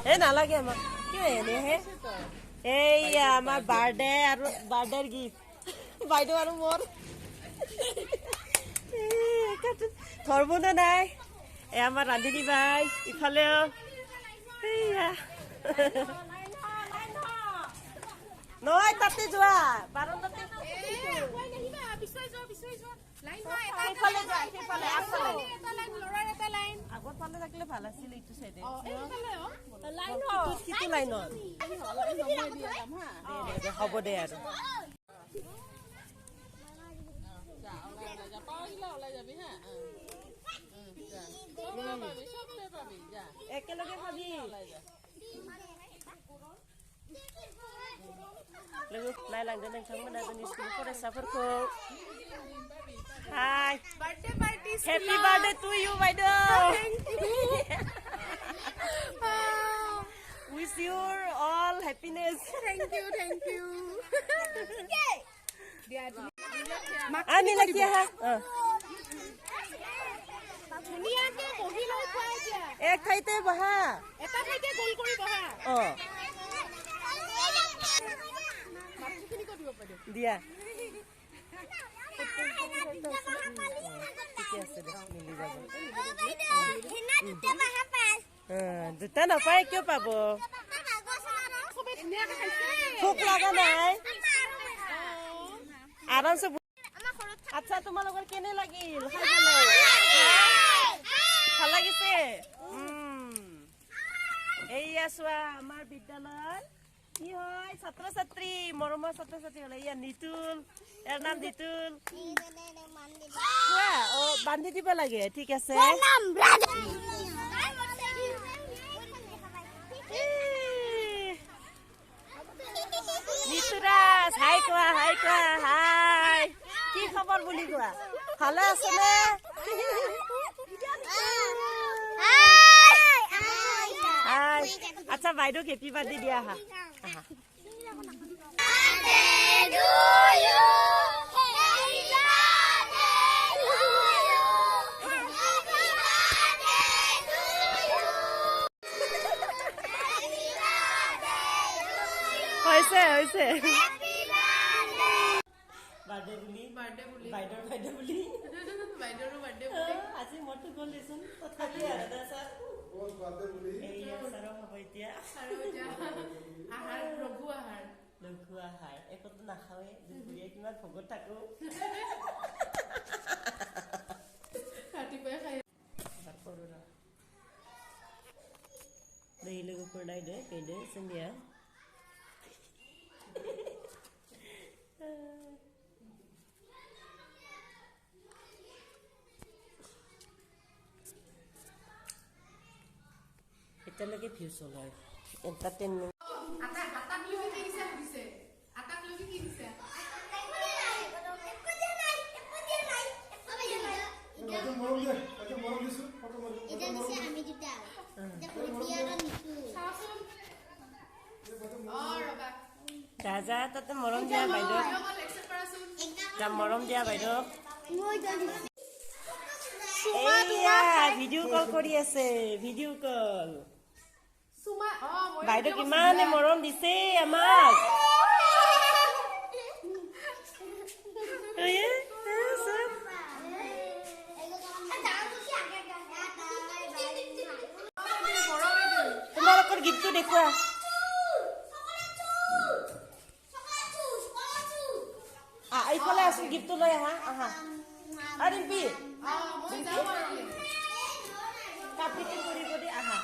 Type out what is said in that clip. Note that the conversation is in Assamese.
এ নালাগে আমাক কিয় এনেহে এইয়া আমাৰ বাৰ্থডে আৰু বাৰ্থডেৰ গিফ্ট বাইদেউ আৰু মোৰ ধৰব না নাই এ আমাৰ ৰান্ধিনী বাই ইফালেও এইয়া নহয় তাতে যোৱা বাৰান্দাতে আগত পালে থাকিলে ভাল আছিল এইটো চাইডে হ'ব দে আৰু একেলগে খাবি लोगो नायलांदो नोंथांमोना जोंनि स्कुल फरायसाफोरखौ hi birthday party happy birthday to you बायदो wish you all happiness thank you আমি লাকিয়া হা ধুনিয়াকে বহি লৈ খুৱাই দিয়া এক ঠাইতে বহা এটা ঠাইতে গোল কৰি বহা দিয়া দুটা নাপায় কিয় পাব ভোক লগা নাই আৰামছে আচ্ছা তোমালোকৰ কেনে লাগিল ভাল লাগিছে এইয়া চোৱা আমাৰ বিদ্যালয় কি হয় ছাত্ৰ ছাত্ৰী মৰমৰ ছাত্ৰ ছাত্ৰী হলে ইয়া নিতুল এর নাম নিতুল ও বান্ধি দিব লাগে ঠিক আছে নিতুরাজ হাই কোয়া হাই কি খবর বুলি কোৱা ভালে আছে নে আচ্ছা বাইদেউ হেপি বাৰ্থডে দিয়া হা হৈছে বাৰ্থডে বুলি বাইদেউৰ বাৰ্থডে বুলি বাইদেউৰো বাৰ্থডে বুলি আজি মটো গ'ল দেচোন তথাপি আদা ছাৰ বহুত বাৰ্থডে বুলি এই ছাৰৰ হ'ব এতিয়া আহাৰ লঘু আহাৰ একতো নাখাওৱে দুপৰীয়া কিমান ভোগত থাকো ৰাতিপুৱাই খাই কৰো না দেই লগো কৰাই দে কেদে সন্ধিয়া এটালৈকে ভিউজ হয় এন্টাৰটেইনমেন্ট যা তাতে মৰম দিয়া বাইদেউ মৰম দিয়া বাইদেউ ভিডিঅ' কল কৰি আছে ভিডিঅ' কল বাইদেউ কিমানে মৰম দিছে আমাক তোমালোকৰ গীতটো দেখুৱা এইফালে আছো গিফ্টটো লৈ আহা ৰিম্পি কাপড় কৰিব দি আহা